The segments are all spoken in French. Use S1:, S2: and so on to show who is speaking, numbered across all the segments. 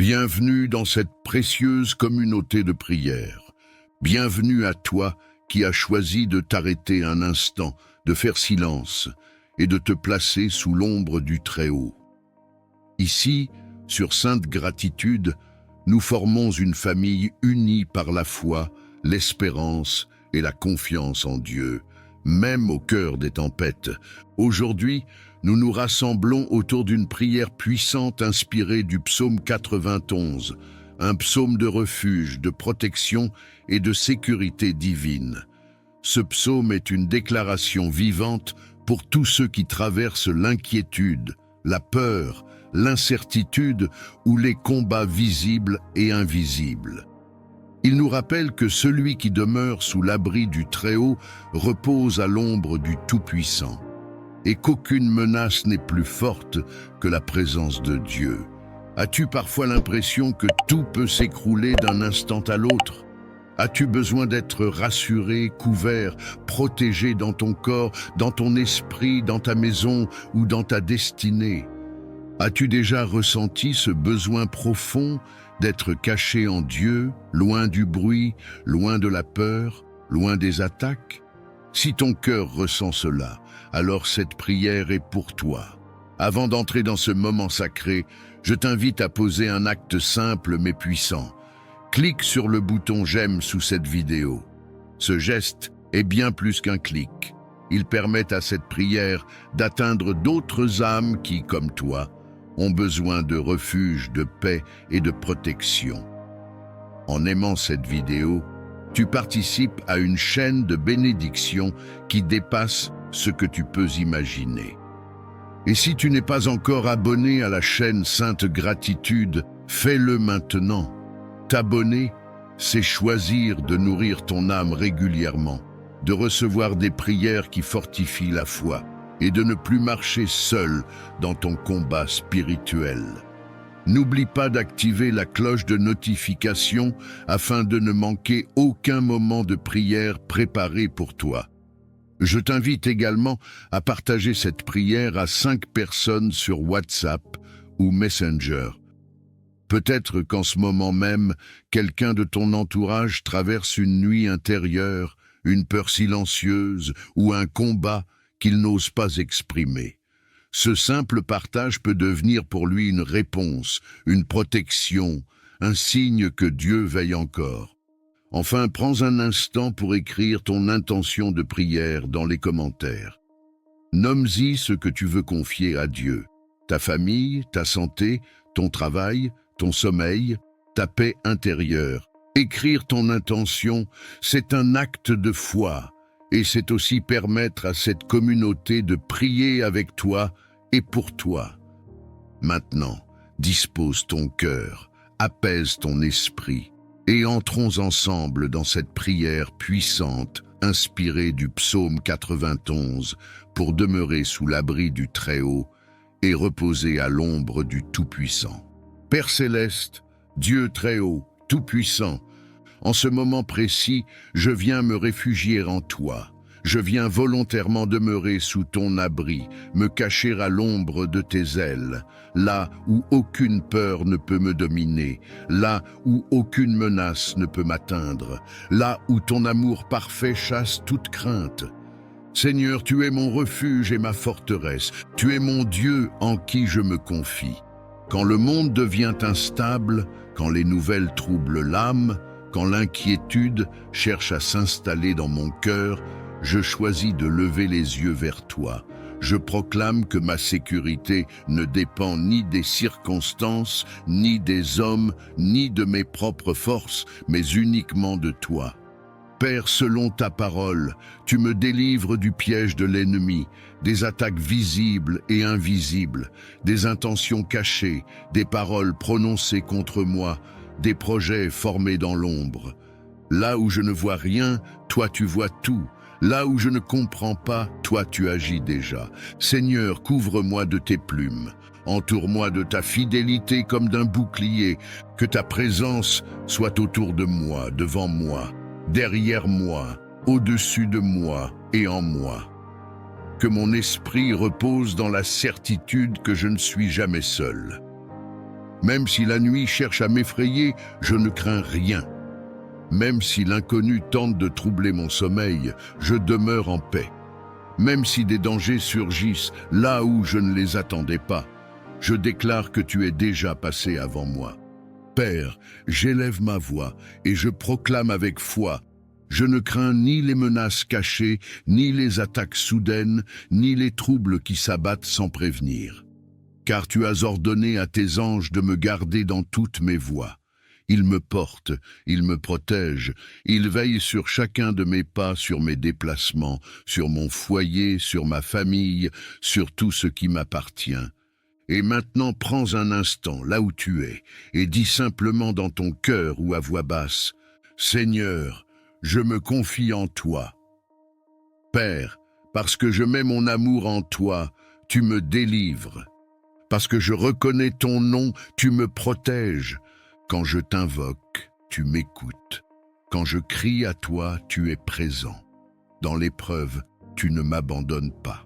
S1: Bienvenue dans cette précieuse communauté de prière. Bienvenue à toi qui as choisi de t'arrêter un instant, de faire silence et de te placer sous l'ombre du Très-Haut. Ici, sur Sainte Gratitude, nous formons une famille unie par la foi, l'espérance et la confiance en Dieu, même au cœur des tempêtes. Aujourd'hui, nous nous rassemblons autour d'une prière puissante inspirée du psaume 91, un psaume de refuge, de protection et de sécurité divine. Ce psaume est une déclaration vivante pour tous ceux qui traversent l'inquiétude, la peur, l'incertitude ou les combats visibles et invisibles. Il nous rappelle que celui qui demeure sous l'abri du Très-Haut repose à l'ombre du Tout-Puissant, et qu'aucune menace n'est plus forte que la présence de Dieu. As-tu parfois l'impression que tout peut s'écrouler d'un instant à l'autre? As-tu besoin d'être rassuré, couvert, protégé dans ton corps, dans ton esprit, dans ta maison ou dans ta destinée? As-tu déjà ressenti ce besoin profond d'être caché en Dieu, loin du bruit, loin de la peur, loin des attaques? Si ton cœur ressent cela, alors cette prière est pour toi. Avant d'entrer dans ce moment sacré, je t'invite à poser un acte simple mais puissant. Clique sur le bouton j'aime sous cette vidéo. Ce geste est bien plus qu'un clic. Il permet à cette prière d'atteindre d'autres âmes qui, comme toi, ont besoin de refuge, de paix et de protection. En aimant cette vidéo, tu participes à une chaîne de bénédictions qui dépasse ce que tu peux imaginer. Et si tu n'es pas encore abonné à la chaîne Sainte Gratitude, fais-le maintenant. T'abonner, c'est choisir de nourrir ton âme régulièrement, de recevoir des prières qui fortifient la foi et de ne plus marcher seul dans ton combat spirituel. N'oublie pas d'activer la cloche de notification afin de ne manquer aucun moment de prière préparé pour toi. Je t'invite également à partager cette prière à 5 personnes sur WhatsApp ou Messenger. Peut-être qu'en ce moment même, quelqu'un de ton entourage traverse une nuit intérieure, une peur silencieuse ou un combat qu'il n'ose pas exprimer. Ce simple partage peut devenir pour lui une réponse, une protection, un signe que Dieu veille encore. Enfin, prends un instant pour écrire ton intention de prière dans les commentaires. Nomme-y ce que tu veux confier à Dieu. Ta famille, ta santé, ton travail, ton sommeil, ta paix intérieure. Écrire ton intention, c'est un acte de foi et c'est aussi permettre à cette communauté de prier avec toi et pour toi. Maintenant, dispose ton cœur, apaise ton esprit et entrons ensemble dans cette prière puissante inspirée du psaume 91 pour demeurer sous l'abri du Très-Haut et reposer à l'ombre du Tout-Puissant. Père céleste, Dieu Très-Haut, Tout-Puissant, en ce moment précis, je viens me réfugier en toi. Je viens volontairement demeurer sous ton abri, me cacher à l'ombre de tes ailes, là où aucune peur ne peut me dominer, là où aucune menace ne peut m'atteindre, là où ton amour parfait chasse toute crainte. Seigneur, tu es mon refuge et ma forteresse, tu es mon Dieu en qui je me confie. Quand le monde devient instable, quand les nouvelles troublent l'âme, quand l'inquiétude cherche à s'installer dans mon cœur, je choisis de lever les yeux vers toi. Je proclame que ma sécurité ne dépend ni des circonstances, ni des hommes, ni de mes propres forces, mais uniquement de toi. Père, selon ta parole, tu me délivres du piège de l'ennemi, des attaques visibles et invisibles, des intentions cachées, des paroles prononcées contre moi, des projets formés dans l'ombre. Là où je ne vois rien, toi tu vois tout. Là où je ne comprends pas, toi tu agis déjà. Seigneur, couvre-moi de tes plumes. Entoure-moi de ta fidélité comme d'un bouclier. Que ta présence soit autour de moi, devant moi, derrière moi, au-dessus de moi et en moi. Que mon esprit repose dans la certitude que je ne suis jamais seul. Même si la nuit cherche à m'effrayer, je ne crains rien. Même si l'inconnu tente de troubler mon sommeil, je demeure en paix. Même si des dangers surgissent là où je ne les attendais pas, je déclare que tu es déjà passé avant moi. Père, j'élève ma voix et je proclame avec foi: je ne crains ni les menaces cachées, ni les attaques soudaines, ni les troubles qui s'abattent sans prévenir. Car tu as ordonné à tes anges de me garder dans toutes mes voies. Ils me portent, ils me protègent, ils veillent sur chacun de mes pas, sur mes déplacements, sur mon foyer, sur ma famille, sur tout ce qui m'appartient. Et maintenant prends un instant là où tu es et dis simplement dans ton cœur ou à voix basse: Seigneur, je me confie en toi. Père, parce que je mets mon amour en toi, tu me délivres. Parce que je reconnais ton nom, tu me protèges. Quand je t'invoque, tu m'écoutes. Quand je crie à toi, tu es présent. Dans l'épreuve, tu ne m'abandonnes pas.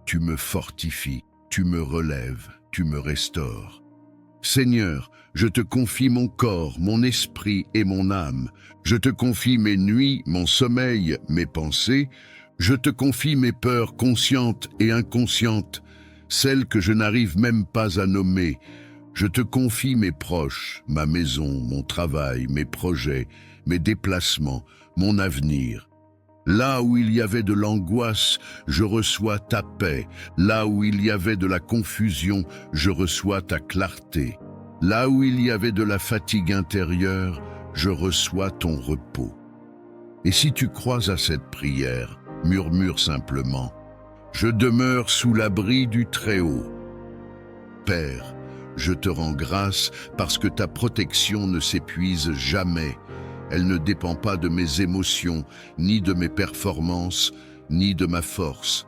S1: Tu me fortifies, tu me relèves, tu me restaures. Seigneur, je te confie mon corps, mon esprit et mon âme. Je te confie mes nuits, mon sommeil, mes pensées. Je te confie mes peurs conscientes et inconscientes, celles que je n'arrive même pas à nommer. Je te confie mes proches, ma maison, mon travail, mes projets, mes déplacements, mon avenir. Là où il y avait de l'angoisse, je reçois ta paix. Là où il y avait de la confusion, je reçois ta clarté. Là où il y avait de la fatigue intérieure, je reçois ton repos. Et si tu crois à cette prière, murmure simplement: je demeure sous l'abri du Très-Haut. Père, je te rends grâce parce que ta protection ne s'épuise jamais. Elle ne dépend pas de mes émotions, ni de mes performances, ni de ma force.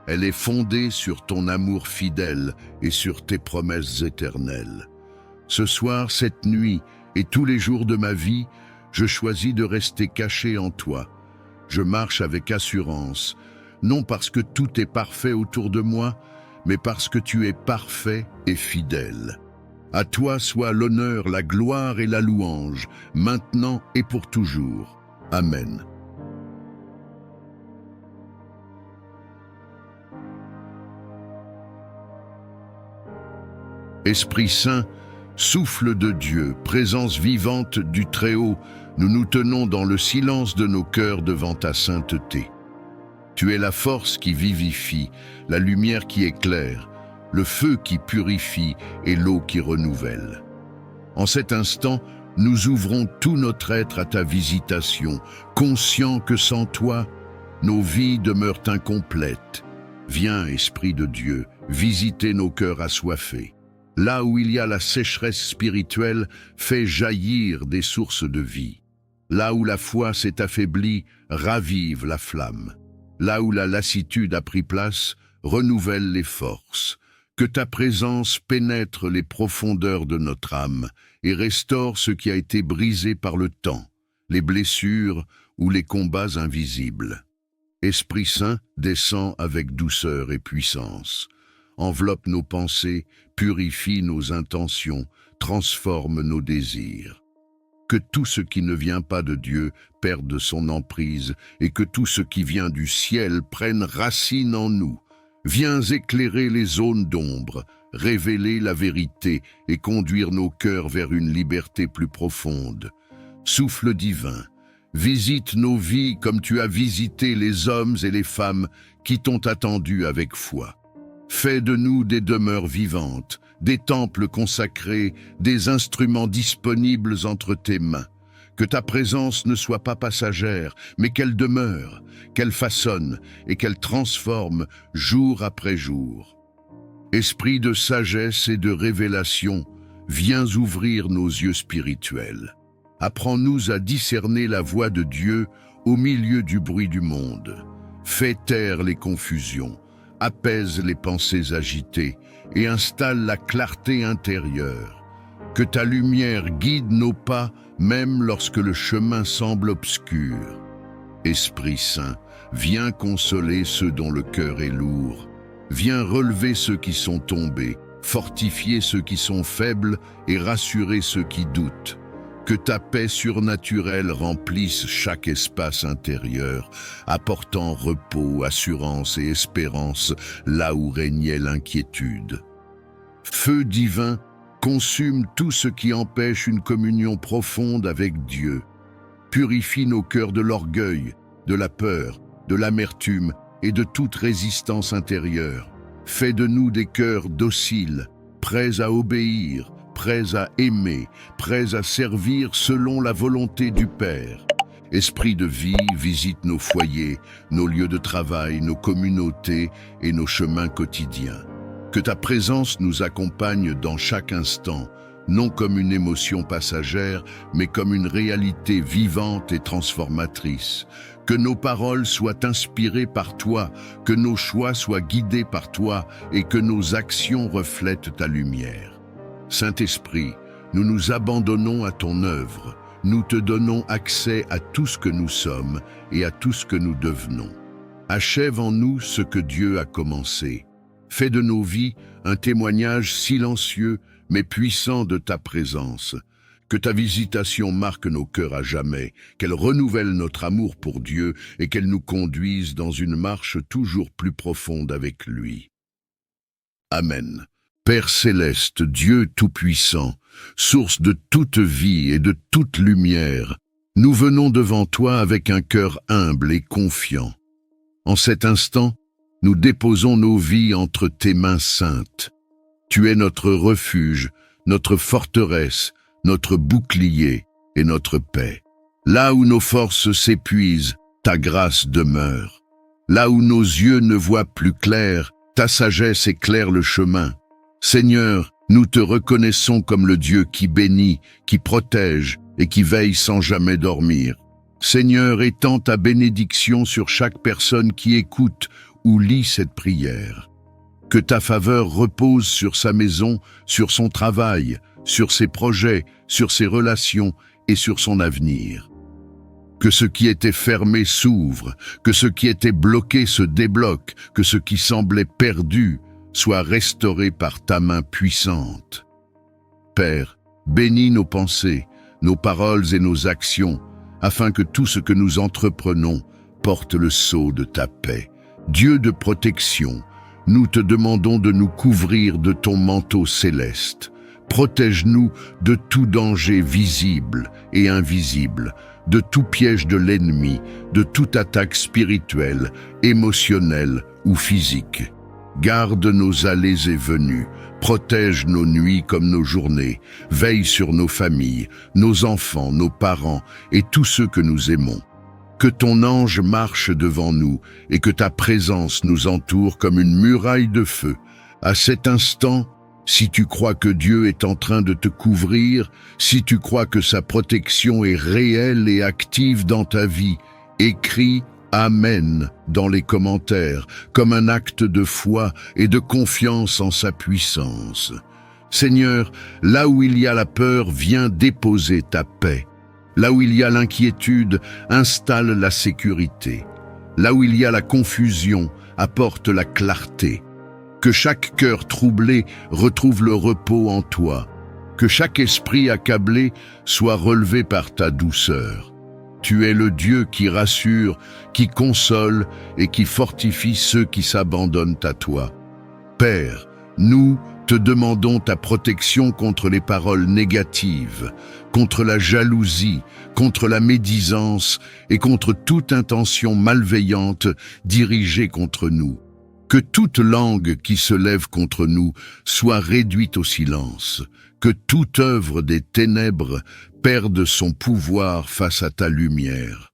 S1: Elle est fondée sur ton amour fidèle et sur tes promesses éternelles. Ce soir, cette nuit et tous les jours de ma vie, je choisis de rester caché en toi. Je marche avec assurance, non parce que tout est parfait autour de moi, mais parce que tu es parfait et fidèle. À toi soit l'honneur, la gloire et la louange, maintenant et pour toujours. Amen. Esprit Saint, souffle de Dieu, présence vivante du Très-Haut, nous nous tenons dans le silence de nos cœurs devant ta sainteté. Tu es la force qui vivifie, la lumière qui éclaire, le feu qui purifie et l'eau qui renouvelle. En cet instant, nous ouvrons tout notre être à ta visitation, conscients que sans toi, nos vies demeurent incomplètes. Viens, Esprit de Dieu, visiter nos cœurs assoiffés. Là où il y a la sécheresse spirituelle, fais jaillir des sources de vie. Là où la foi s'est affaiblie, ravive la flamme. Là où la lassitude a pris place, renouvelle les forces. Que ta présence pénètre les profondeurs de notre âme et restaure ce qui a été brisé par le temps, les blessures ou les combats invisibles. Esprit Saint, descend avec douceur et puissance. Enveloppe nos pensées, purifie nos intentions, transforme nos désirs. Que tout ce qui ne vient pas de Dieu perde son emprise et que tout ce qui vient du ciel prenne racine en nous. Viens éclairer les zones d'ombre, révéler la vérité et conduire nos cœurs vers une liberté plus profonde. Souffle divin, visite nos vies comme tu as visité les hommes et les femmes qui t'ont attendu avec foi. Fais de nous des demeures vivantes, des temples consacrés, des instruments disponibles entre tes mains. Que ta présence ne soit pas passagère, mais qu'elle demeure, qu'elle façonne et qu'elle transforme jour après jour. Esprit de sagesse et de révélation, viens ouvrir nos yeux spirituels. Apprends-nous à discerner la voix de Dieu au milieu du bruit du monde. Fais taire les confusions, apaise les pensées agitées et installe la clarté intérieure. Que ta lumière guide nos pas, même lorsque le chemin semble obscur. Esprit Saint, viens consoler ceux dont le cœur est lourd. Viens relever ceux qui sont tombés fortifier ceux qui sont faibles et rassurer ceux qui doutent. Que ta paix surnaturelle remplisse chaque espace intérieur, apportant repos, assurance et espérance là où régnait l'inquiétude. Feu divin, consume tout ce qui empêche une communion profonde avec Dieu. Purifie nos cœurs de l'orgueil, de la peur, de l'amertume et de toute résistance intérieure. Fais de nous des cœurs dociles, prêts à obéir, prêts à aimer, prêts à servir selon la volonté du Père. Esprit de vie, visite nos foyers, nos lieux de travail, nos communautés et nos chemins quotidiens. Que ta présence nous accompagne dans chaque instant, non comme une émotion passagère, mais comme une réalité vivante et transformatrice. Que nos paroles soient inspirées par toi, que nos choix soient guidés par toi et que nos actions reflètent ta lumière. Saint-Esprit, nous nous abandonnons à ton œuvre. Nous te donnons accès à tout ce que nous sommes et à tout ce que nous devenons. Achève en nous ce que Dieu a commencé. Fais de nos vies un témoignage silencieux mais puissant de ta présence. Que ta visitation marque nos cœurs à jamais, qu'elle renouvelle notre amour pour Dieu et qu'elle nous conduise dans une marche toujours plus profonde avec lui. Amen. Père céleste, Dieu tout-puissant, source de toute vie et de toute lumière, nous venons devant toi avec un cœur humble et confiant. En cet instant, nous déposons nos vies entre tes mains saintes. Tu es notre refuge, notre forteresse, notre bouclier et notre paix. Là où nos forces s'épuisent, ta grâce demeure. Là où nos yeux ne voient plus clair, ta sagesse éclaire le chemin. Seigneur, nous te reconnaissons comme le Dieu qui bénit, qui protège et qui veille sans jamais dormir. Seigneur, étends ta bénédiction sur chaque personne qui écoute ou lit cette prière. Que ta faveur repose sur sa maison, sur son travail, sur ses projets, sur ses relations et sur son avenir. Que ce qui était fermé s'ouvre, que ce qui était bloqué se débloque, que ce qui semblait perdu soit restauré par ta main puissante. Père, bénis nos pensées, nos paroles et nos actions, afin que tout ce que nous entreprenons porte le sceau de ta paix. Dieu de protection, nous te demandons de nous couvrir de ton manteau céleste. Protège-nous de tout danger visible et invisible, de tout piège de l'ennemi, de toute attaque spirituelle, émotionnelle ou physique. Garde nos allées et venues, protège nos nuits comme nos journées, veille sur nos familles, nos enfants, nos parents et tous ceux que nous aimons. Que ton ange marche devant nous et que ta présence nous entoure comme une muraille de feu. À cet instant, si tu crois que Dieu est en train de te couvrir, si tu crois que sa protection est réelle et active dans ta vie, écris Amen dans les commentaires, comme un acte de foi et de confiance en sa puissance. Seigneur, là où il y a la peur, viens déposer ta paix. Là où il y a l'inquiétude, installe la sécurité. Là où il y a la confusion, apporte la clarté. Que chaque cœur troublé retrouve le repos en toi. Que chaque esprit accablé soit relevé par ta douceur. Tu es le Dieu qui rassure, qui console et qui fortifie ceux qui s'abandonnent à toi. Père, nous te demandons ta protection contre les paroles négatives, contre la jalousie, contre la médisance et contre toute intention malveillante dirigée contre nous. Que toute langue qui se lève contre nous soit réduite au silence. Que toute œuvre des ténèbres perde son pouvoir face à ta lumière.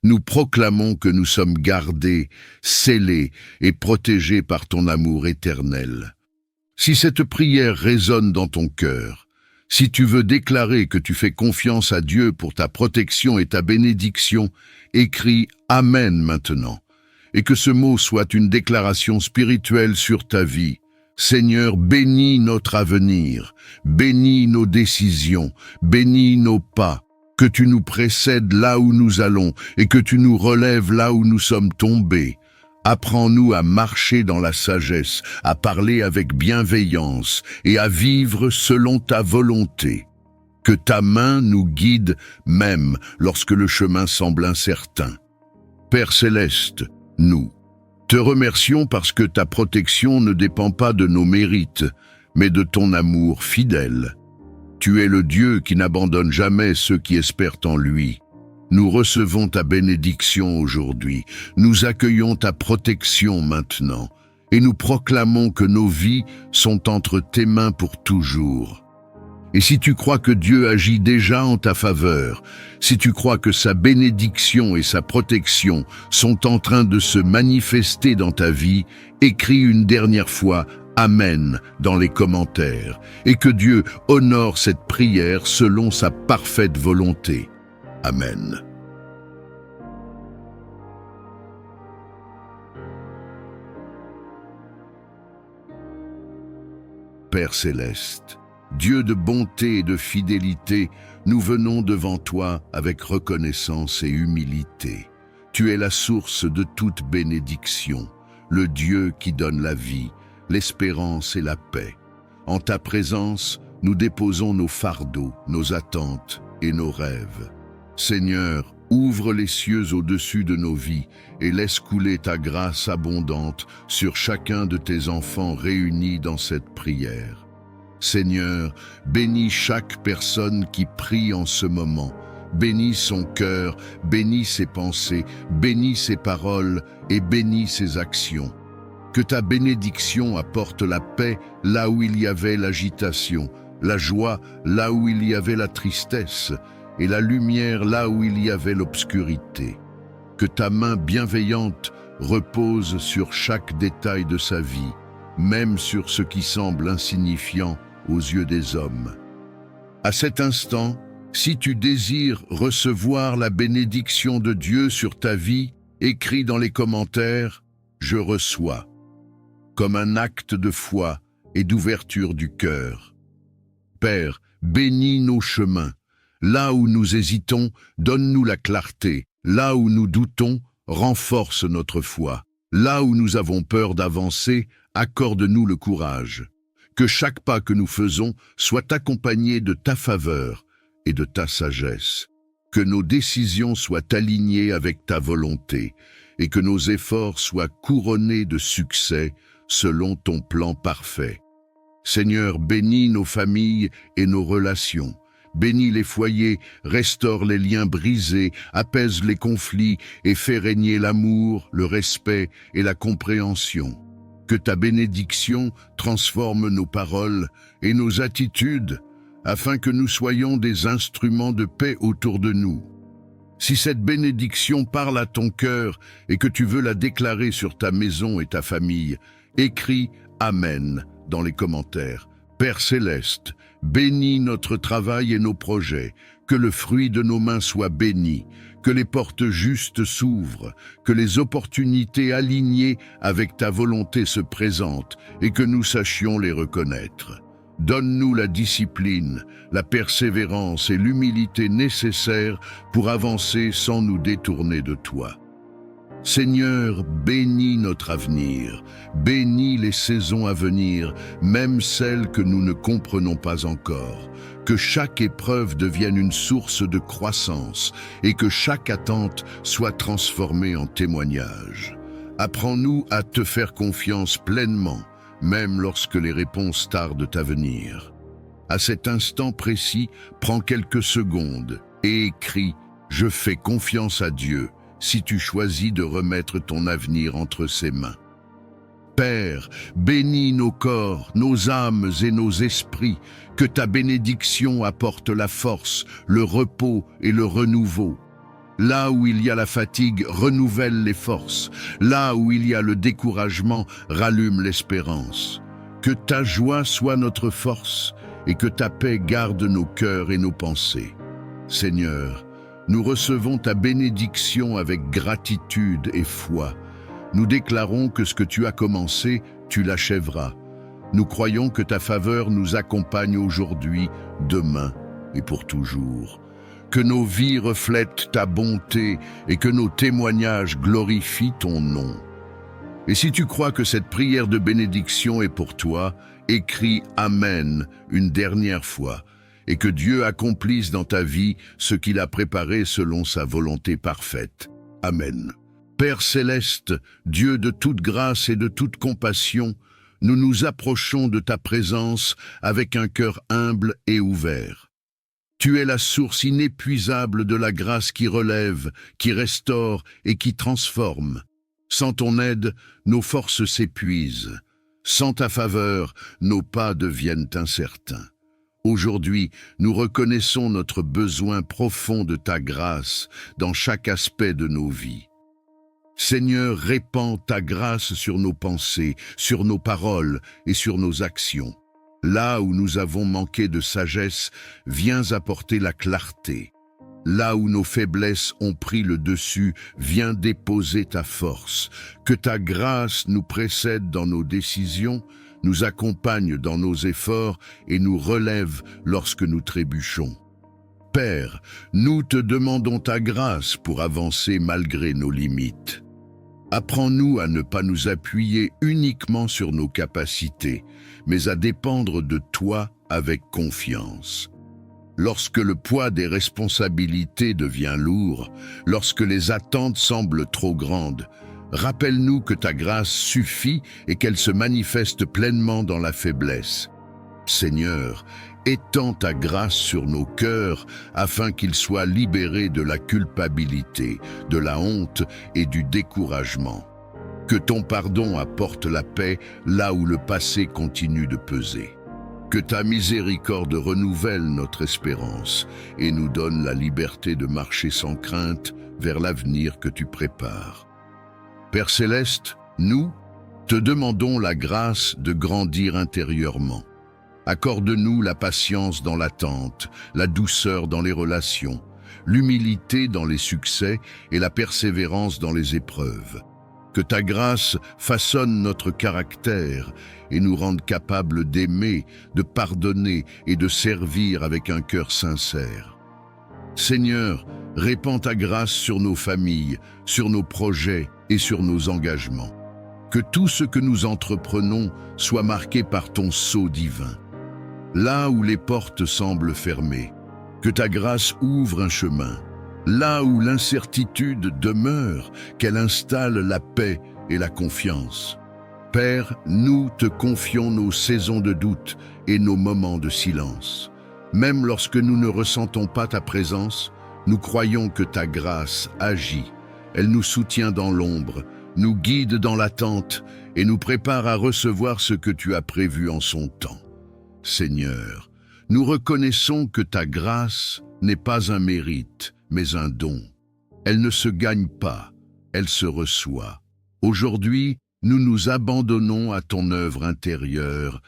S1: Nous proclamons que nous sommes gardés, scellés et protégés par ton amour éternel. Si cette prière résonne dans ton cœur, si tu veux déclarer que tu fais confiance à Dieu pour ta protection et ta bénédiction, écris « Amen » maintenant, et que ce mot soit une déclaration spirituelle sur ta vie. Seigneur, bénis notre avenir, bénis nos décisions, bénis nos pas, que tu nous précèdes là où nous allons et que tu nous relèves là où nous sommes tombés. Apprends-nous à marcher dans la sagesse, à parler avec bienveillance et à vivre selon ta volonté. Que ta main nous guide même lorsque le chemin semble incertain. Père céleste, nous te remercions parce que ta protection ne dépend pas de nos mérites, mais de ton amour fidèle. Tu es le Dieu qui n'abandonne jamais ceux qui espèrent en lui. Nous recevons ta bénédiction aujourd'hui, nous accueillons ta protection maintenant, et nous proclamons que nos vies sont entre tes mains pour toujours. Et si tu crois que Dieu agit déjà en ta faveur, si tu crois que sa bénédiction et sa protection sont en train de se manifester dans ta vie, écris une dernière fois « Amen » dans les commentaires, et que Dieu honore cette prière selon sa parfaite volonté. Amen. Père céleste, Dieu de bonté et de fidélité, nous venons devant toi avec reconnaissance et humilité. Tu es la source de toute bénédiction, le Dieu qui donne la vie, l'espérance et la paix. En ta présence, nous déposons nos fardeaux, nos attentes et nos rêves. Seigneur, ouvre les cieux au-dessus de nos vies et laisse couler ta grâce abondante sur chacun de tes enfants réunis dans cette prière. Seigneur, bénis chaque personne qui prie en ce moment. Bénis son cœur, bénis ses pensées, bénis ses paroles et bénis ses actions. Que ta bénédiction apporte la paix là où il y avait l'agitation, la joie là où il y avait la tristesse, et la lumière là où il y avait l'obscurité. Que ta main bienveillante repose sur chaque détail de sa vie, même sur ce qui semble insignifiant aux yeux des hommes. À cet instant, si tu désires recevoir la bénédiction de Dieu sur ta vie, écris dans les commentaires « Je reçois » comme un acte de foi et d'ouverture du cœur. Père, bénis nos chemins. Là où nous hésitons, donne-nous la clarté. Là où nous doutons, renforce notre foi. Là où nous avons peur d'avancer, accorde-nous le courage. Que chaque pas que nous faisons soit accompagné de ta faveur et de ta sagesse. Que nos décisions soient alignées avec ta volonté et que nos efforts soient couronnés de succès selon ton plan parfait. Seigneur, bénis nos familles et nos relations. Bénis les foyers, restaure les liens brisés, apaise les conflits et fais régner l'amour, le respect et la compréhension. Que ta bénédiction transforme nos paroles et nos attitudes afin que nous soyons des instruments de paix autour de nous. Si cette bénédiction parle à ton cœur et que tu veux la déclarer sur ta maison et ta famille, écris « Amen » dans les commentaires. Père céleste, bénis notre travail et nos projets, que le fruit de nos mains soit béni, que les portes justes s'ouvrent, que les opportunités alignées avec ta volonté se présentent et que nous sachions les reconnaître. Donne-nous la discipline, la persévérance et l'humilité nécessaires pour avancer sans nous détourner de toi. Seigneur, bénis notre avenir, bénis les saisons à venir, même celles que nous ne comprenons pas encore. Que chaque épreuve devienne une source de croissance et que chaque attente soit transformée en témoignage. Apprends-nous à te faire confiance pleinement, même lorsque les réponses tardent à venir. À cet instant précis, prends quelques secondes et écris « Je fais confiance à Dieu » si tu choisis de remettre ton avenir entre ses mains. Père, bénis nos corps, nos âmes et nos esprits, que ta bénédiction apporte la force, le repos et le renouveau. Là où il y a la fatigue, renouvelle les forces. Là où il y a le découragement, rallume l'espérance. Que ta joie soit notre force et que ta paix garde nos cœurs et nos pensées. Seigneur, nous recevons ta bénédiction avec gratitude et foi. Nous déclarons que ce que tu as commencé, tu l'achèveras. Nous croyons que ta faveur nous accompagne aujourd'hui, demain et pour toujours. Que nos vies reflètent ta bonté et que nos témoignages glorifient ton nom. Et si tu crois que cette prière de bénédiction est pour toi, écris Amen une dernière fois, et que Dieu accomplisse dans ta vie ce qu'il a préparé selon sa volonté parfaite. Amen. Père céleste, Dieu de toute grâce et de toute compassion, nous nous approchons de ta présence avec un cœur humble et ouvert. Tu es la source inépuisable de la grâce qui relève, qui restaure et qui transforme. Sans ton aide, nos forces s'épuisent. Sans ta faveur, nos pas deviennent incertains. Aujourd'hui, nous reconnaissons notre besoin profond de ta grâce dans chaque aspect de nos vies. Seigneur, répands ta grâce sur nos pensées, sur nos paroles et sur nos actions. Là où nous avons manqué de sagesse, viens apporter la clarté. Là où nos faiblesses ont pris le dessus, viens déposer ta force. Que ta grâce nous précède dans nos décisions, nous accompagne dans nos efforts et nous relève lorsque nous trébuchons. Père, nous te demandons ta grâce pour avancer malgré nos limites. Apprends-nous à ne pas nous appuyer uniquement sur nos capacités, mais à dépendre de toi avec confiance. Lorsque le poids des responsabilités devient lourd, lorsque les attentes semblent trop grandes, rappelle-nous que ta grâce suffit et qu'elle se manifeste pleinement dans la faiblesse. Seigneur, étends ta grâce sur nos cœurs afin qu'ils soient libérés de la culpabilité, de la honte et du découragement. Que ton pardon apporte la paix là où le passé continue de peser. Que ta miséricorde renouvelle notre espérance et nous donne la liberté de marcher sans crainte vers l'avenir que tu prépares. Père céleste, nous te demandons la grâce de grandir intérieurement. Accorde-nous la patience dans l'attente, la douceur dans les relations, l'humilité dans les succès et la persévérance dans les épreuves. Que ta grâce façonne notre caractère et nous rende capables d'aimer, de pardonner et de servir avec un cœur sincère. Seigneur, répands ta grâce sur nos familles, sur nos projets et sur nos engagements. Que tout ce que nous entreprenons soit marqué par ton sceau divin. Là où les portes semblent fermées, que ta grâce ouvre un chemin. Là où l'incertitude demeure, qu'elle installe la paix et la confiance. Père, nous te confions nos saisons de doute et nos moments de silence. Même lorsque nous ne ressentons pas ta présence, nous croyons que ta grâce agit. Elle nous soutient dans l'ombre, nous guide dans l'attente et nous prépare à recevoir ce que tu as prévu en son temps. Seigneur, nous reconnaissons que ta grâce n'est pas un mérite, mais un don. Elle ne se gagne pas, elle se reçoit. Aujourd'hui, nous nous abandonnons à ton œuvre intérieure,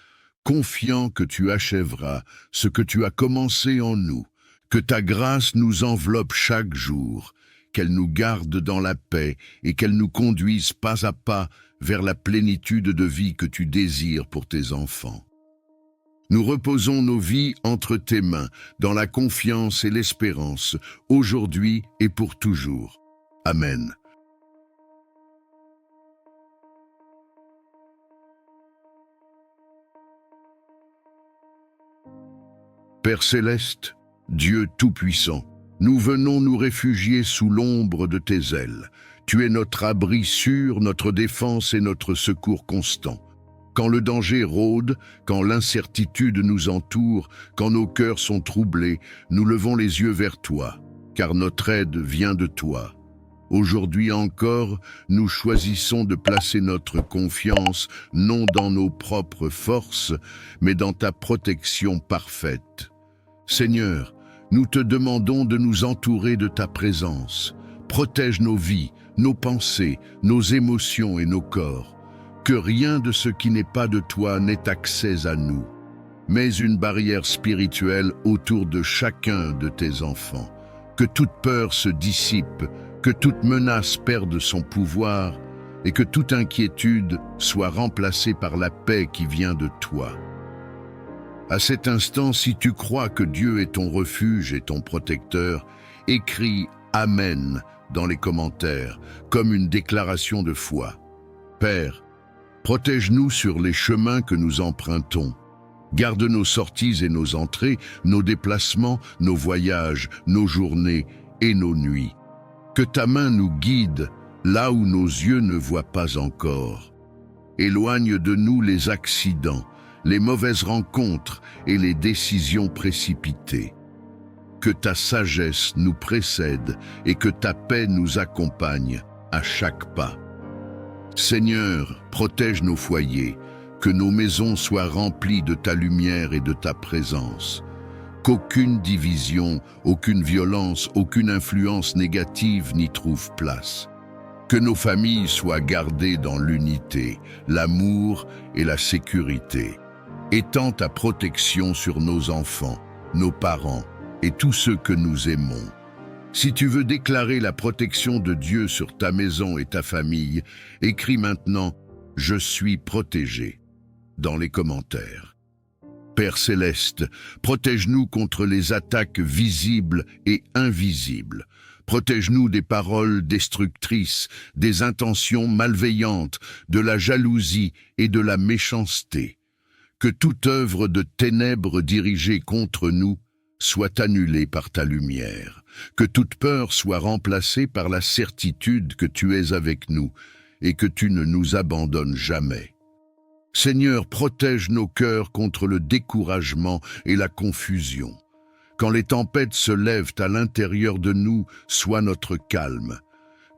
S1: confiants que tu achèveras ce que tu as commencé en nous, que ta grâce nous enveloppe chaque jour, qu'elle nous garde dans la paix et qu'elle nous conduise pas à pas vers la plénitude de vie que tu désires pour tes enfants. Nous reposons nos vies entre tes mains, dans la confiance et l'espérance, aujourd'hui et pour toujours. Amen. Père céleste, Dieu tout-puissant, nous venons nous réfugier sous l'ombre de tes ailes. Tu es notre abri sûr, notre défense et notre secours constant. Quand le danger rôde, quand l'incertitude nous entoure, quand nos cœurs sont troublés, nous levons les yeux vers toi, car notre aide vient de toi. Aujourd'hui encore, nous choisissons de placer notre confiance non dans nos propres forces, mais dans ta protection parfaite. Seigneur, nous te demandons de nous entourer de ta présence. Protège nos vies, nos pensées, nos émotions et nos corps. Que rien de ce qui n'est pas de toi n'ait accès à nous. Mets une barrière spirituelle autour de chacun de tes enfants. Que toute peur se dissipe, que toute menace perde son pouvoir et que toute inquiétude soit remplacée par la paix qui vient de toi. À cet instant, si tu crois que Dieu est ton refuge et ton protecteur, écris « Amen » dans les commentaires, comme une déclaration de foi. Père, protège-nous sur les chemins que nous empruntons. Garde nos sorties et nos entrées, nos déplacements, nos voyages, nos journées et nos nuits. Que ta main nous guide là où nos yeux ne voient pas encore. Éloigne de nous les accidents, les mauvaises rencontres et les décisions précipitées. Que ta sagesse nous précède et que ta paix nous accompagne à chaque pas. Seigneur, protège nos foyers, que nos maisons soient remplies de ta lumière et de ta présence. Qu'aucune division, aucune violence, aucune influence négative n'y trouve place. Que nos familles soient gardées dans l'unité, l'amour et la sécurité. Étends ta protection sur nos enfants, nos parents et tous ceux que nous aimons. Si tu veux déclarer la protection de Dieu sur ta maison et ta famille, écris maintenant « Je suis protégé » dans les commentaires. Père céleste, protège-nous contre les attaques visibles et invisibles. Protège-nous des paroles destructrices, des intentions malveillantes, de la jalousie et de la méchanceté. Que toute œuvre de ténèbres dirigée contre nous soit annulée par ta lumière. Que toute peur soit remplacée par la certitude que tu es avec nous et que tu ne nous abandonnes jamais. Seigneur, protège nos cœurs contre le découragement et la confusion. Quand les tempêtes se lèvent à l'intérieur de nous, sois notre calme.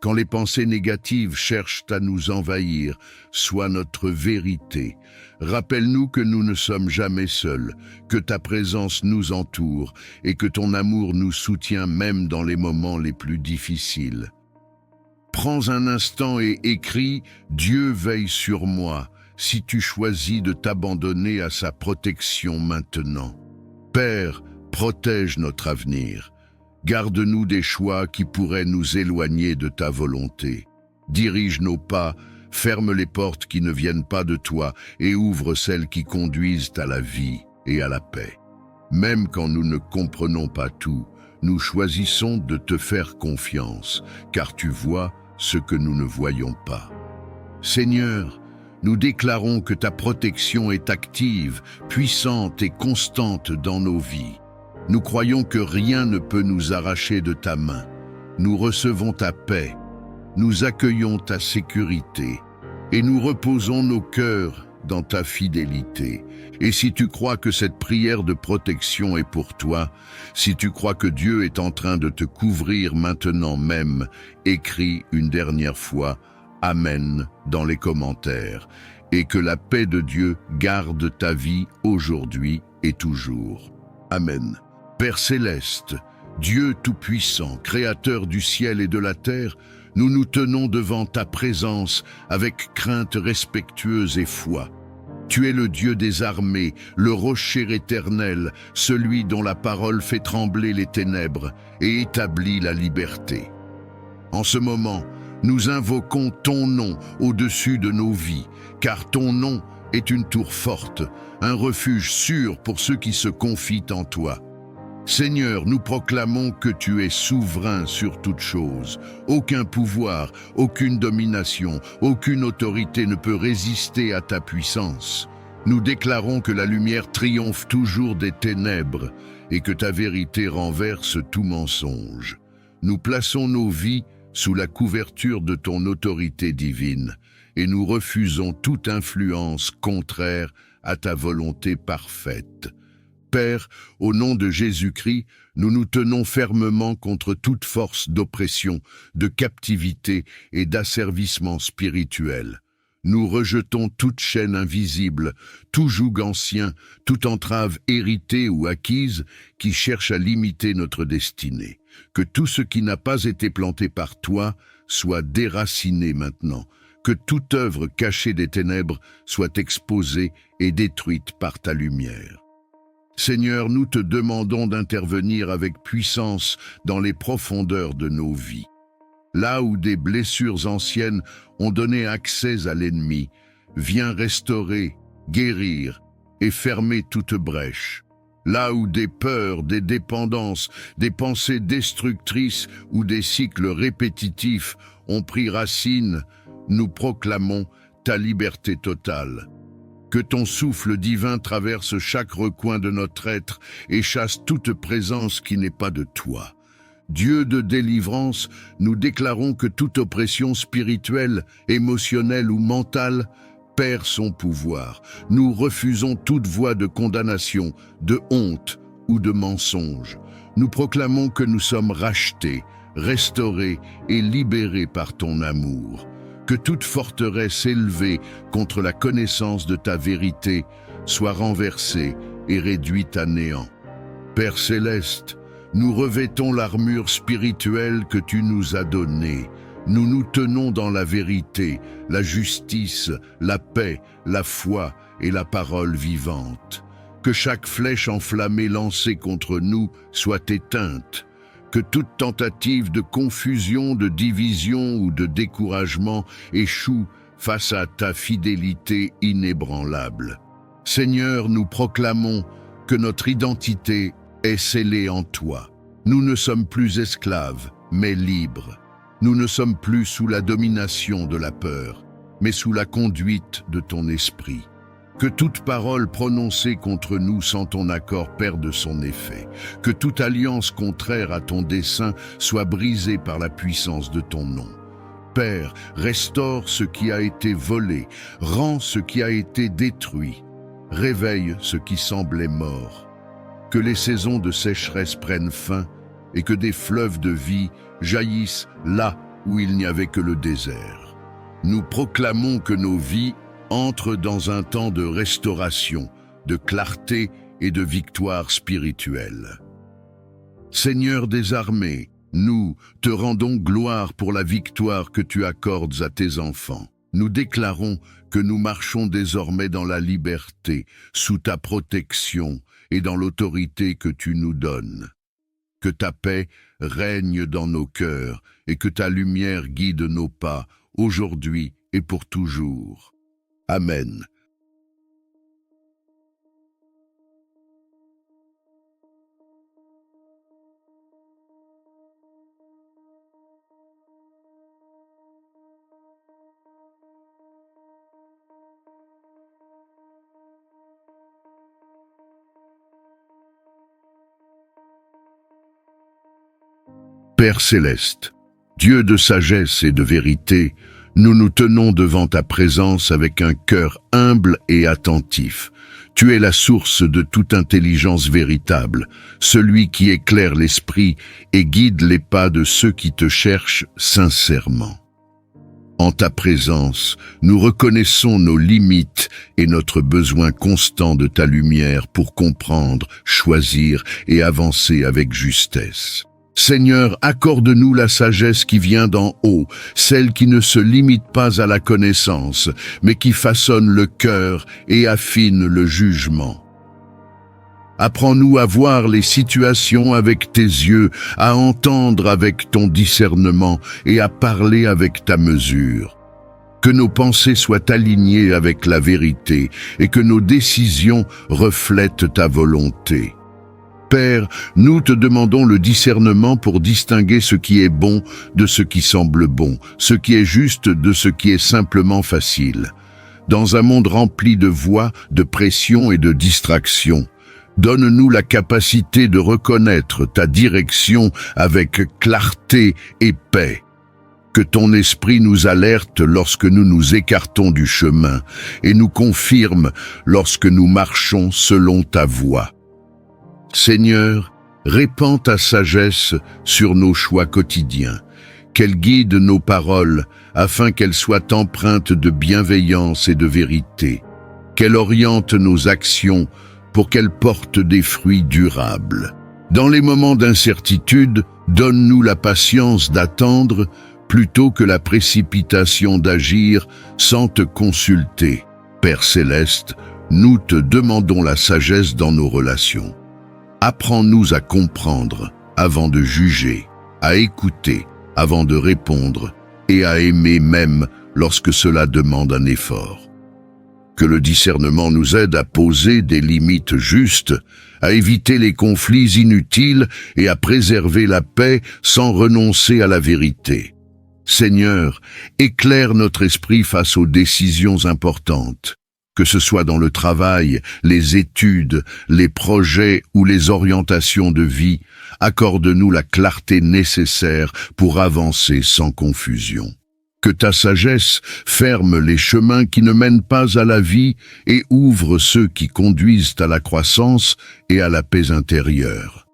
S1: Quand les pensées négatives cherchent à nous envahir, sois notre vérité. Rappelle-nous que nous ne sommes jamais seuls, que ta présence nous entoure et que ton amour nous soutient même dans les moments les plus difficiles. Prends un instant et écris « Dieu veille sur moi » si tu choisis de t'abandonner à sa protection maintenant. Père, protège notre avenir. Garde-nous des choix qui pourraient nous éloigner de ta volonté. Dirige nos pas, ferme les portes qui ne viennent pas de toi et ouvre celles qui conduisent à la vie et à la paix. Même quand nous ne comprenons pas tout, nous choisissons de te faire confiance, car tu vois ce que nous ne voyons pas. Seigneur, nous déclarons que ta protection est active, puissante et constante dans nos vies. Nous croyons que rien ne peut nous arracher de ta main. Nous recevons ta paix, nous accueillons ta sécurité et nous reposons nos cœurs dans ta fidélité. Et si tu crois que cette prière de protection est pour toi, si tu crois que Dieu est en train de te couvrir maintenant même, écris une dernière fois « Amen » dans les commentaires et que la paix de Dieu garde ta vie aujourd'hui et toujours. Amen. Père céleste, Dieu tout-puissant, créateur du ciel et de la terre, nous nous tenons devant ta présence avec crainte respectueuse et foi. Tu es le Dieu des armées, le rocher éternel, celui dont la parole fait trembler les ténèbres et établit la liberté. En ce moment, nous invoquons ton nom au-dessus de nos vies, car ton nom est une tour forte, un refuge sûr pour ceux qui se confient en toi. Seigneur, nous proclamons que tu es souverain sur toute chose. Aucun pouvoir, aucune domination, aucune autorité ne peut résister à ta puissance. Nous déclarons que la lumière triomphe toujours des ténèbres et que ta vérité renverse tout mensonge. Nous plaçons nos vies sous la couverture de ton autorité divine et nous refusons toute influence contraire à ta volonté parfaite. Père, au nom de Jésus-Christ, nous nous tenons fermement contre toute force d'oppression, de captivité et d'asservissement spirituel. Nous rejetons toute chaîne invisible, tout joug ancien, toute entrave héritée ou acquise qui cherche à limiter notre destinée. Que tout ce qui n'a pas été planté par toi soit déraciné maintenant. Que toute œuvre cachée des ténèbres soit exposée et détruite par ta lumière. Seigneur, nous te demandons d'intervenir avec puissance dans les profondeurs de nos vies. Là où des blessures anciennes ont donné accès à l'ennemi, viens restaurer, guérir et fermer toute brèche. Là où des peurs, des dépendances, des pensées destructrices ou des cycles répétitifs ont pris racine, nous proclamons ta liberté totale. Que ton souffle divin traverse chaque recoin de notre être et chasse toute présence qui n'est pas de toi. Dieu de délivrance, nous déclarons que toute oppression spirituelle, émotionnelle ou mentale perd son pouvoir. Nous refusons toute voie de condamnation, de honte ou de mensonge. Nous proclamons que nous sommes rachetés, restaurés et libérés par ton amour. Que toute forteresse élevée contre la connaissance de ta vérité soit renversée et réduite à néant. Père céleste, nous revêtons l'armure spirituelle que tu nous as donnée. Nous nous tenons dans la vérité, la justice, la paix, la foi et la parole vivante. Que chaque flèche enflammée lancée contre nous soit éteinte. Que toute tentative de confusion, de division ou de découragement échoue face à ta fidélité inébranlable. Seigneur, nous proclamons que notre identité est scellée en toi. Nous ne sommes plus esclaves, mais libres. Nous ne sommes plus sous la domination de la peur, mais sous la conduite de ton esprit. Que toute parole prononcée contre nous sans ton accord perde son effet. Que toute alliance contraire à ton dessein soit brisée par la puissance de ton nom. Père, restaure ce qui a été volé, rends ce qui a été détruit, réveille ce qui semblait mort. Que les saisons de sécheresse prennent fin et que des fleuves de vie jaillissent là où il n'y avait que le désert. Nous proclamons que nos vies entrent dans un temps de restauration, de clarté et de victoire spirituelle. Seigneur des armées, nous te rendons gloire pour la victoire que tu accordes à tes enfants. Nous déclarons que nous marchons désormais dans la liberté, sous ta protection et dans l'autorité que tu nous donnes. Que ta paix règne dans nos cœurs et que ta lumière guide nos pas, aujourd'hui et pour toujours. Amen. Père céleste, Dieu de sagesse et de vérité, nous nous tenons devant ta présence avec un cœur humble et attentif. Tu es la source de toute intelligence véritable, celui qui éclaire l'esprit et guide les pas de ceux qui te cherchent sincèrement. En ta présence, nous reconnaissons nos limites et notre besoin constant de ta lumière pour comprendre, choisir et avancer avec justesse. Seigneur, accorde-nous la sagesse qui vient d'en haut, celle qui ne se limite pas à la connaissance, mais qui façonne le cœur et affine le jugement. Apprends-nous à voir les situations avec tes yeux, à entendre avec ton discernement et à parler avec ta mesure. Que nos pensées soient alignées avec la vérité et que nos décisions reflètent ta volonté. Père, nous te demandons le discernement pour distinguer ce qui est bon de ce qui semble bon, ce qui est juste de ce qui est simplement facile. Dans un monde rempli de voix, de pression et de distractions, donne-nous la capacité de reconnaître ta direction avec clarté et paix. Que ton esprit nous alerte lorsque nous nous écartons du chemin et nous confirme lorsque nous marchons selon ta voie. Seigneur, répands ta sagesse sur nos choix quotidiens, qu'elle guide nos paroles afin qu'elles soient empreintes de bienveillance et de vérité, qu'elle oriente nos actions pour qu'elles portent des fruits durables. Dans les moments d'incertitude, donne-nous la patience d'attendre plutôt que la précipitation d'agir sans te consulter. Père céleste, nous te demandons la sagesse dans nos relations. Apprends-nous à comprendre avant de juger, à écouter avant de répondre et à aimer même lorsque cela demande un effort. Que le discernement nous aide à poser des limites justes, à éviter les conflits inutiles et à préserver la paix sans renoncer à la vérité. Seigneur, éclaire notre esprit face aux décisions importantes. Que ce soit dans le travail, les études, les projets ou les orientations de vie, accorde-nous la clarté nécessaire pour avancer sans confusion. Que ta sagesse ferme les chemins qui ne mènent pas à la vie et ouvre ceux qui conduisent à la croissance et à la paix intérieure.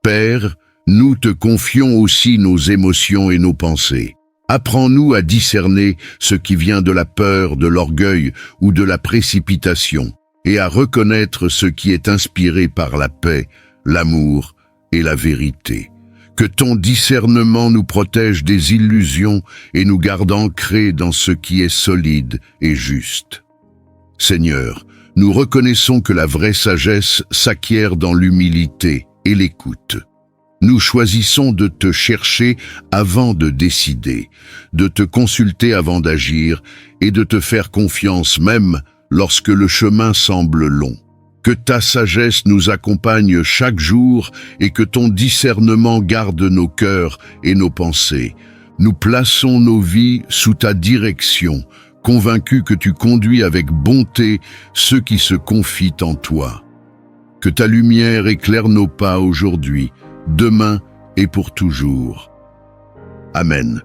S1: Père, nous te confions aussi nos émotions et nos pensées. Apprends-nous à discerner ce qui vient de la peur, de l'orgueil ou de la précipitation, et à reconnaître ce qui est inspiré par la paix, l'amour et la vérité. Que ton discernement nous protège des illusions et nous garde ancrés dans ce qui est solide et juste. Seigneur, nous reconnaissons que la vraie sagesse s'acquiert dans l'humilité et l'écoute. Nous choisissons de te chercher avant de décider, de te consulter avant d'agir et de te faire confiance même lorsque le chemin semble long. Que ta sagesse nous accompagne chaque jour et que ton discernement garde nos cœurs et nos pensées. Nous plaçons nos vies sous ta direction, convaincus que tu conduis avec bonté ceux qui se confient en toi. Que ta lumière éclaire nos pas aujourd'hui, demain et pour toujours. Amen.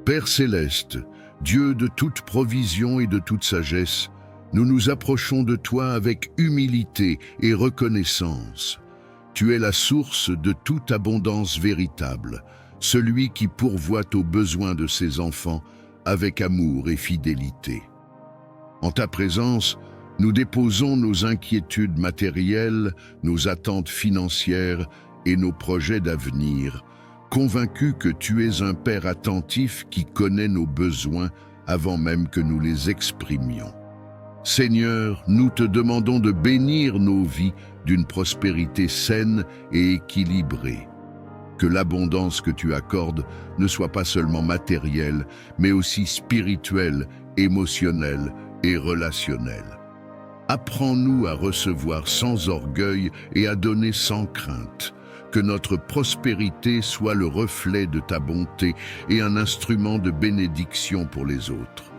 S1: Père céleste, Dieu de toute provision et de toute sagesse, nous nous approchons de toi avec humilité et reconnaissance. Tu es la source de toute abondance véritable, celui qui pourvoit aux besoins de ses enfants avec amour et fidélité. En ta présence, nous déposons nos inquiétudes matérielles, nos attentes financières et nos projets d'avenir, convaincus que tu es un Père attentif qui connaît nos besoins avant même que nous les exprimions. Seigneur, nous te demandons de bénir nos vies d'une prospérité saine et équilibrée. Que l'abondance que tu accordes ne soit pas seulement matérielle, mais aussi spirituelle, émotionnelle et relationnelle. Apprends-nous à recevoir sans orgueil et à donner sans crainte. Que notre prospérité soit le reflet de ta bonté et un instrument de bénédiction pour les autres.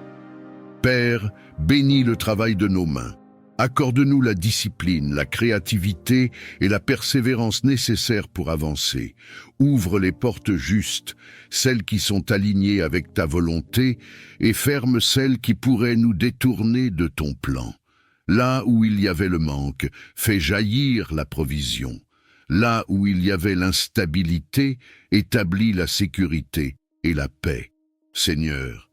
S1: Père, bénis le travail de nos mains. Accorde-nous la discipline, la créativité et la persévérance nécessaires pour avancer. Ouvre les portes justes, celles qui sont alignées avec ta volonté, et ferme celles qui pourraient nous détourner de ton plan. Là où il y avait le manque, fais jaillir la provision. Là où il y avait l'instabilité, établis la sécurité et la paix. Seigneur,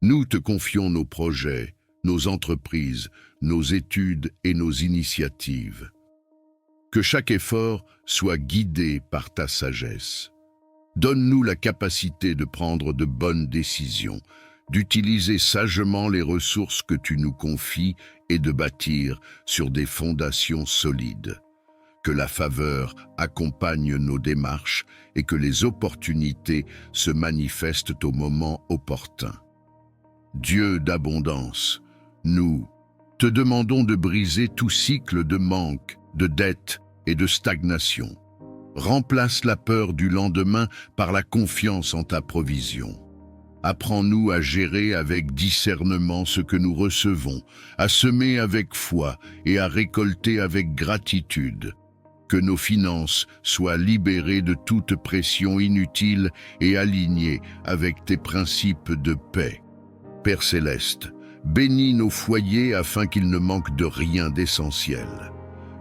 S1: nous te confions nos projets, nos entreprises, nos études et nos initiatives. Que chaque effort soit guidé par ta sagesse. Donne-nous la capacité de prendre de bonnes décisions, d'utiliser sagement les ressources que tu nous confies et de bâtir sur des fondations solides. Que la faveur accompagne nos démarches et que les opportunités se manifestent au moment opportun. Dieu d'abondance, nous te demandons de briser tout cycle de manque, de dette et de stagnation. Remplace la peur du lendemain par la confiance en ta provision. Apprends-nous à gérer avec discernement ce que nous recevons, à semer avec foi et à récolter avec gratitude. Que nos finances soient libérées de toute pression inutile et alignées avec tes principes de paix. Père céleste, bénis nos foyers afin qu'ils ne manquent de rien d'essentiel.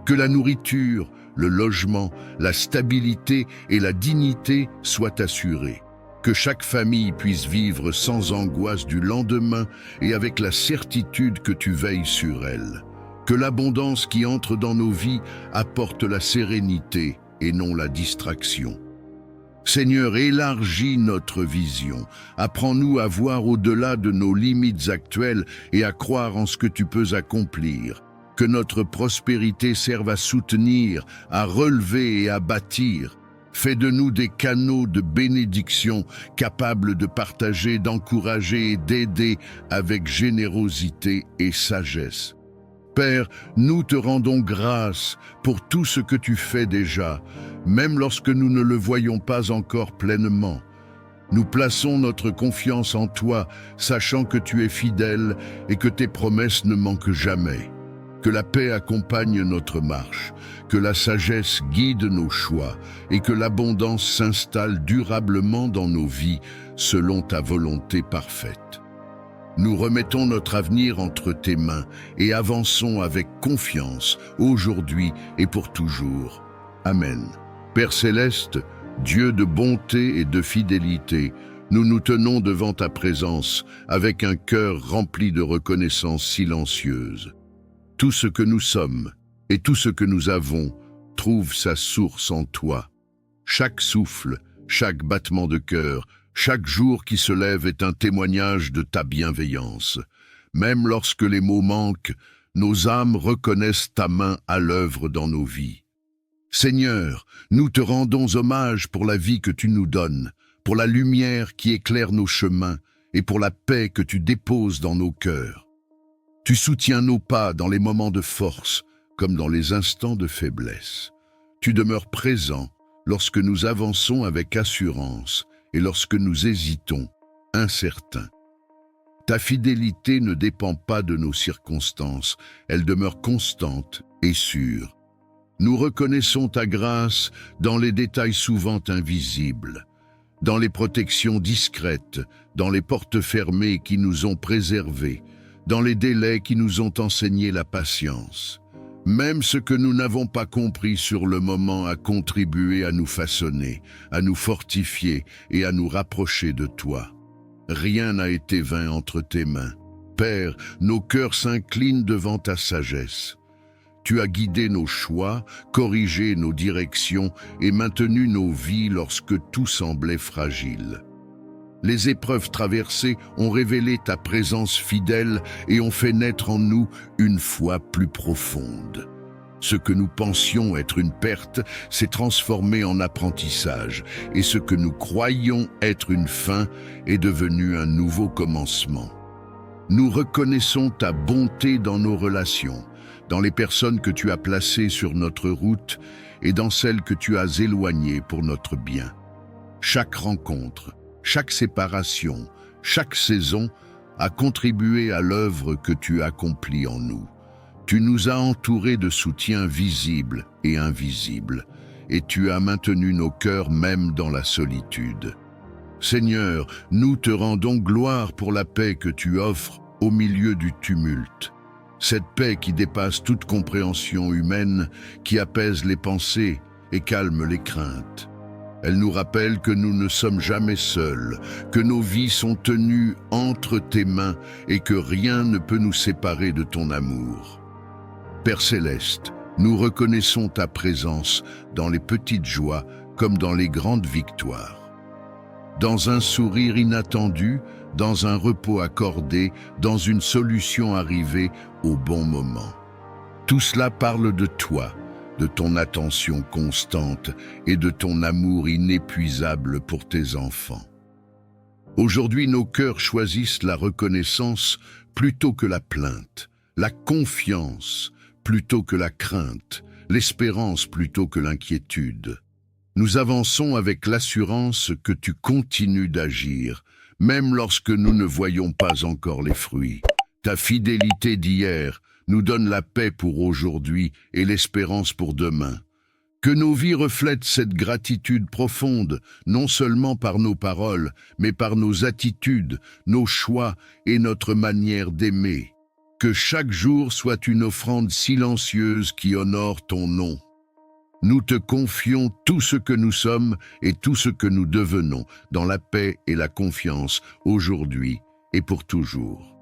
S1: Que la nourriture, le logement, la stabilité et la dignité soient assurés. Que chaque famille puisse vivre sans angoisse du lendemain et avec la certitude que tu veilles sur elle. Que l'abondance qui entre dans nos vies apporte la sérénité et non la distraction. Seigneur, élargis notre vision. Apprends-nous à voir au-delà de nos limites actuelles et à croire en ce que tu peux accomplir. Que notre prospérité serve à soutenir, à relever et à bâtir. Fais de nous des canaux de bénédiction capables de partager, d'encourager et d'aider avec générosité et sagesse. Père, nous te rendons grâce pour tout ce que tu fais déjà, même lorsque nous ne le voyons pas encore pleinement. Nous plaçons notre confiance en toi, sachant que tu es fidèle et que tes promesses ne manquent jamais. Que la paix accompagne notre marche, que la sagesse guide nos choix et que l'abondance s'installe durablement dans nos vies selon ta volonté parfaite. Nous remettons notre avenir entre tes mains et avançons avec confiance aujourd'hui et pour toujours. Amen. Père céleste, Dieu de bonté et de fidélité, nous nous tenons devant ta présence avec un cœur rempli de reconnaissance silencieuse. Tout ce que nous sommes et tout ce que nous avons trouve sa source en toi. Chaque souffle, chaque battement de cœur, chaque jour qui se lève est un témoignage de ta bienveillance. Même lorsque les mots manquent, nos âmes reconnaissent ta main à l'œuvre dans nos vies. Seigneur, nous te rendons hommage pour la vie que tu nous donnes, pour la lumière qui éclaire nos chemins et pour la paix que tu déposes dans nos cœurs. Tu soutiens nos pas dans les moments de force comme dans les instants de faiblesse. Tu demeures présent lorsque nous avançons avec assurance et lorsque nous hésitons, incertains. Ta fidélité ne dépend pas de nos circonstances, elle demeure constante et sûre. Nous reconnaissons ta grâce dans les détails souvent invisibles, dans les protections discrètes, dans les portes fermées qui nous ont préservés, dans les délais qui nous ont enseigné la patience. Même ce que nous n'avons pas compris sur le moment a contribué à nous façonner, à nous fortifier et à nous rapprocher de toi. Rien n'a été vain entre tes mains. Père, nos cœurs s'inclinent devant ta sagesse. Tu as guidé nos choix, corrigé nos directions et maintenu nos vies lorsque tout semblait fragile. Les épreuves traversées ont révélé ta présence fidèle et ont fait naître en nous une foi plus profonde. Ce que nous pensions être une perte s'est transformé en apprentissage, et ce que nous croyions être une fin est devenu un nouveau commencement. Nous reconnaissons ta bonté dans nos relations, dans les personnes que tu as placées sur notre route et dans celles que tu as éloignées pour notre bien. Chaque rencontre, chaque séparation, chaque saison a contribué à l'œuvre que tu accomplis en nous. Tu nous as entourés de soutien visible et invisible, et tu as maintenu nos cœurs même dans la solitude. Seigneur, nous te rendons gloire pour la paix que tu offres au milieu du tumulte. Cette paix qui dépasse toute compréhension humaine, qui apaise les pensées et calme les craintes. Elle nous rappelle que nous ne sommes jamais seuls, que nos vies sont tenues entre tes mains et que rien ne peut nous séparer de ton amour. Père céleste, nous reconnaissons ta présence dans les petites joies comme dans les grandes victoires. Dans un sourire inattendu, dans un repos accordé, dans une solution arrivée au bon moment. Tout cela parle de toi, de ton attention constante et de ton amour inépuisable pour tes enfants. Aujourd'hui, nos cœurs choisissent la reconnaissance plutôt que la plainte, la confiance plutôt que la crainte, l'espérance plutôt que l'inquiétude. Nous avançons avec l'assurance que tu continues d'agir, même lorsque nous ne voyons pas encore les fruits. Ta fidélité d'hier nous donne la paix pour aujourd'hui et l'espérance pour demain. Que nos vies reflètent cette gratitude profonde, non seulement par nos paroles, mais par nos attitudes, nos choix et notre manière d'aimer. Que chaque jour soit une offrande silencieuse qui honore ton nom. Nous te confions tout ce que nous sommes et tout ce que nous devenons dans la paix et la confiance aujourd'hui et pour toujours.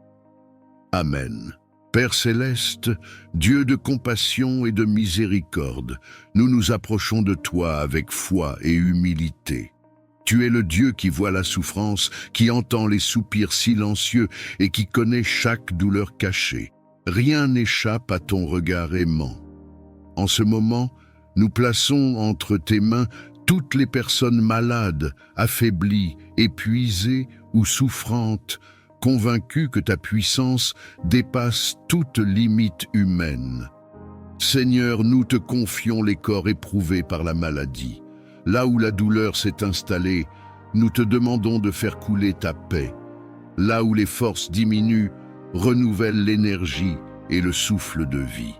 S1: Amen. Père céleste, Dieu de compassion et de miséricorde, nous nous approchons de toi avec foi et humilité. Tu es le Dieu qui voit la souffrance, qui entend les soupirs silencieux et qui connaît chaque douleur cachée. Rien n'échappe à ton regard aimant. En ce moment, nous plaçons entre tes mains toutes les personnes malades, affaiblies, épuisées ou souffrantes, convaincues que ta puissance dépasse toute limite humaine. Seigneur, nous te confions les corps éprouvés par la maladie. Là où la douleur s'est installée, nous te demandons de faire couler ta paix. Là où les forces diminuent, renouvelle l'énergie et le souffle de vie.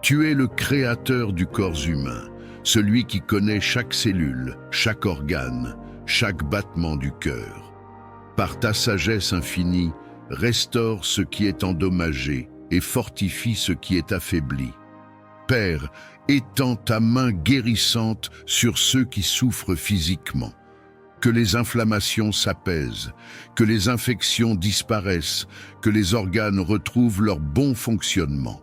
S1: Tu es le créateur du corps humain, celui qui connaît chaque cellule, chaque organe, chaque battement du cœur. Par ta sagesse infinie, restaure ce qui est endommagé et fortifie ce qui est affaibli. Père, étends ta main guérissante sur ceux qui souffrent physiquement. Que les inflammations s'apaisent, que les infections disparaissent, que les organes retrouvent leur bon fonctionnement.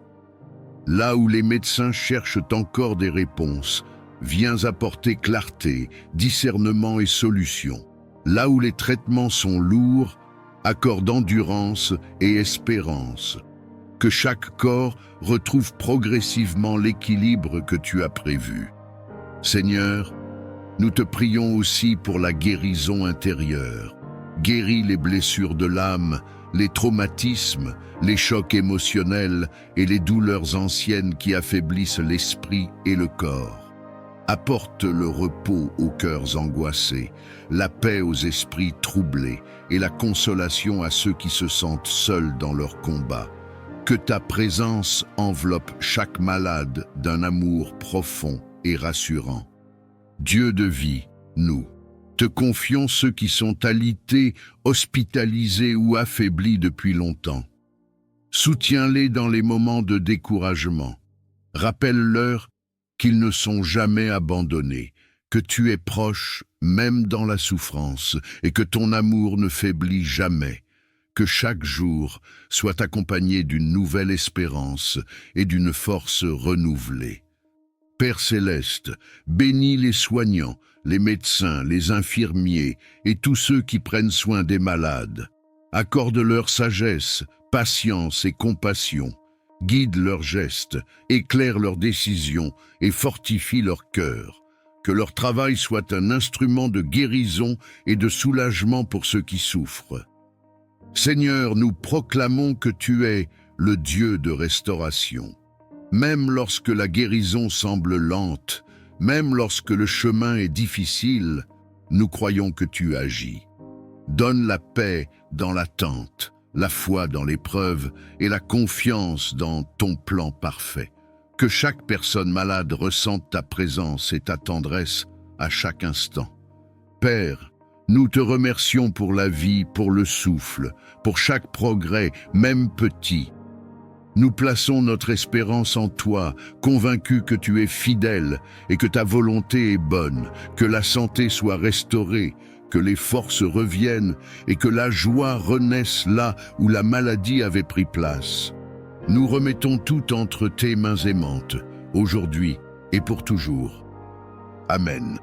S1: Là où les médecins cherchent encore des réponses, viens apporter clarté, discernement et solution. Là où les traitements sont lourds, accorde endurance et espérance. Que chaque corps retrouve progressivement l'équilibre que tu as prévu. Seigneur, nous te prions aussi pour la guérison intérieure. Guéris les blessures de l'âme, les traumatismes, les chocs émotionnels et les douleurs anciennes qui affaiblissent l'esprit et le corps. Apporte le repos aux cœurs angoissés, la paix aux esprits troublés et la consolation à ceux qui se sentent seuls dans leur combat. Que ta présence enveloppe chaque malade d'un amour profond et rassurant. Dieu de vie, nous te confions ceux qui sont alités, hospitalisés ou affaiblis depuis longtemps. Soutiens-les dans les moments de découragement. Rappelle-leur qu'ils ne sont jamais abandonnés, que tu es proche même dans la souffrance et que ton amour ne faiblit jamais. Que chaque jour soit accompagné d'une nouvelle espérance et d'une force renouvelée. Père céleste, bénis les soignants, les médecins, les infirmiers et tous ceux qui prennent soin des malades. Accorde-leur sagesse, patience et compassion. Guide leurs gestes, éclaire leurs décisions et fortifie leur cœur. Que leur travail soit un instrument de guérison et de soulagement pour ceux qui souffrent. Seigneur, nous proclamons que tu es le Dieu de restauration. Même lorsque la guérison semble lente, même lorsque le chemin est difficile, nous croyons que tu agis. Donne la paix dans l'attente, la foi dans l'épreuve et la confiance dans ton plan parfait. Que chaque personne malade ressente ta présence et ta tendresse à chaque instant. Père, nous te remercions pour la vie, pour le souffle, pour chaque progrès, même petit. Nous plaçons notre espérance en toi, convaincus que tu es fidèle et que ta volonté est bonne, que la santé soit restaurée, que les forces reviennent et que la joie renaisse là où la maladie avait pris place. Nous remettons tout entre tes mains aimantes, aujourd'hui et pour toujours. Amen.